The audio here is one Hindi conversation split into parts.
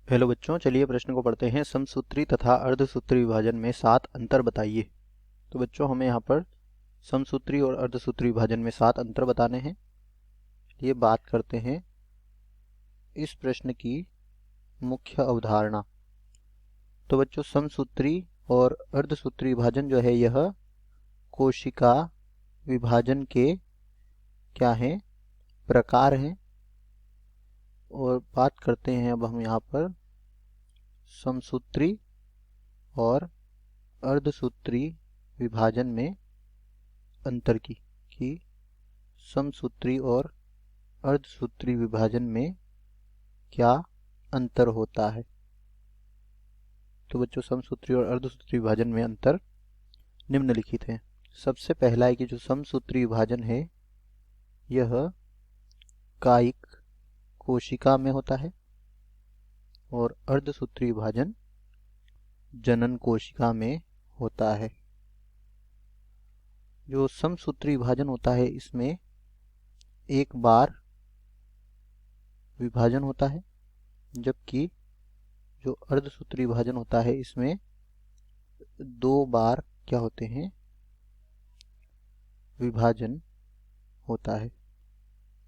हेलो बच्चों, चलिए प्रश्न को पढ़ते हैं। समसूत्री तथा अर्धसूत्री विभाजन में 7 अंतर बताइए। तो बच्चों, हमें यहाँ पर समसूत्री और अर्धसूत्री विभाजन में 7 अंतर बताने हैं। ये बात करते हैं इस प्रश्न की मुख्य अवधारणा। तो बच्चों, समसूत्री और अर्धसूत्री विभाजन जो है यह कोशिका विभाजन के क्या हैं, प्रकार हैं। और बात करते हैं अब हम यहाँ पर समसूत्री और अर्धसूत्री विभाजन में अंतर की कि समसूत्री और अर्धसूत्री विभाजन में क्या अंतर होता है। तो बच्चों, समसूत्री और अर्धसूत्री विभाजन में अंतर निम्नलिखित है। सबसे पहला है कि जो समसूत्री विभाजन है यह कायिक कोशिका में होता है और अर्धसूत्री विभाजन जनन कोशिका में होता है। जो समसूत्री विभाजन होता है इसमें एक बार विभाजन होता है, जबकि जो अर्धसूत्री विभाजन होता है इसमें 2 बार क्या होते हैं, विभाजन होता है।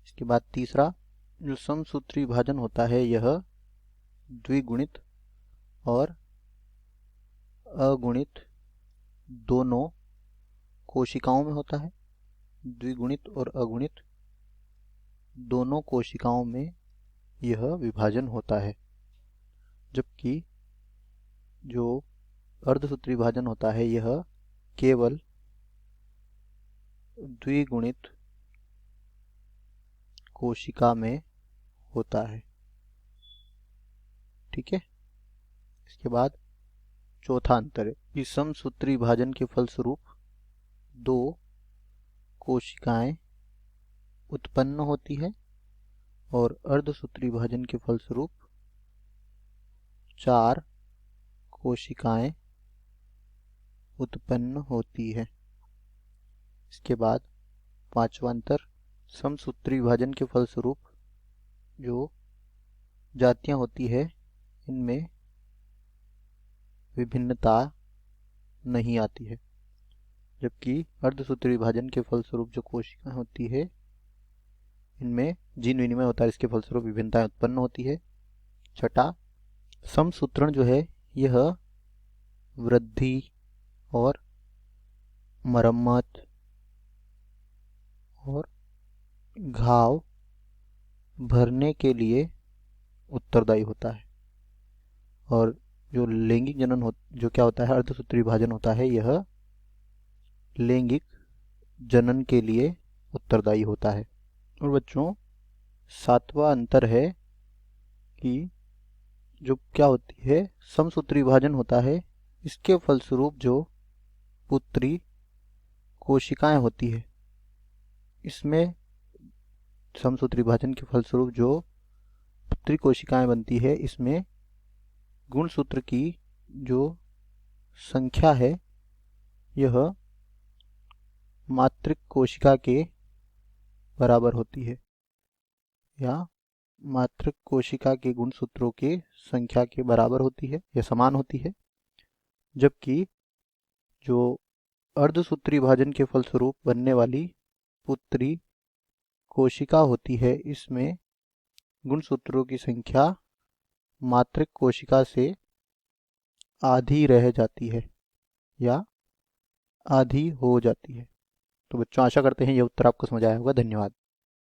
इसके बाद तीसरा, जो समसूत्री विभाजन होता है यह द्विगुणित और अगुणित दोनों कोशिकाओं में होता है। द्विगुणित और अगुणित दोनों कोशिकाओं में यह विभाजन होता है, जबकि जो अर्धसूत्री विभाजन होता है यह केवल द्विगुणित कोशिका में होता है। ठीक है। इसके बाद चौथा अंतर है कि समसूत्री विभाजन के फलस्वरूप 2 कोशिकाएं उत्पन्न होती है और अर्धसूत्री विभाजन के फलस्वरूप 4 कोशिकाएं उत्पन्न होती है। इसके बाद पांचवा अंतर, समसूत्री विभाजन के फलस्वरूप जो जातियां होती है इनमें विभिन्नता नहीं आती है, जबकि अर्धसूत्री विभाजन के फलस्वरूप जो कोशिकाएं होती है इनमें जीन विनिमय होता है, इसके फलस्वरूप विभिन्नताएं उत्पन्न होती है। छठा, समसूत्रण जो है यह वृद्धि और मरम्मत और घाव भरने के लिए उत्तरदायी होता है। और जो लैंगिक जनन जो क्या होता है, अर्धसूत्री विभाजन होता है यह लैंगिक जनन के लिए उत्तरदायी होता है। और बच्चों, 7वां अंतर है कि जो क्या होती है, समसूत्री विभाजन होता है इसके फलस्वरूप जो पुत्री कोशिकाएं होती है इसमें समसूत्री विभाजन के फलस्वरूप जो पुत्री कोशिकाएं बनती है इसमें गुणसूत्र की जो संख्या है यह मातृक कोशिका के बराबर होती है, या मातृक कोशिका के गुणसूत्रों की संख्या के बराबर होती है या समान होती है। जबकि जो अर्धसूत्री विभाजन के फलस्वरूप बनने वाली पुत्री कोशिका होती है इसमें गुणसूत्रों की संख्या मातृक कोशिका से आधी रह जाती है या आधी हो जाती है। तो बच्चों, आशा करते हैं यह उत्तर आपको समझ आया होगा। धन्यवाद।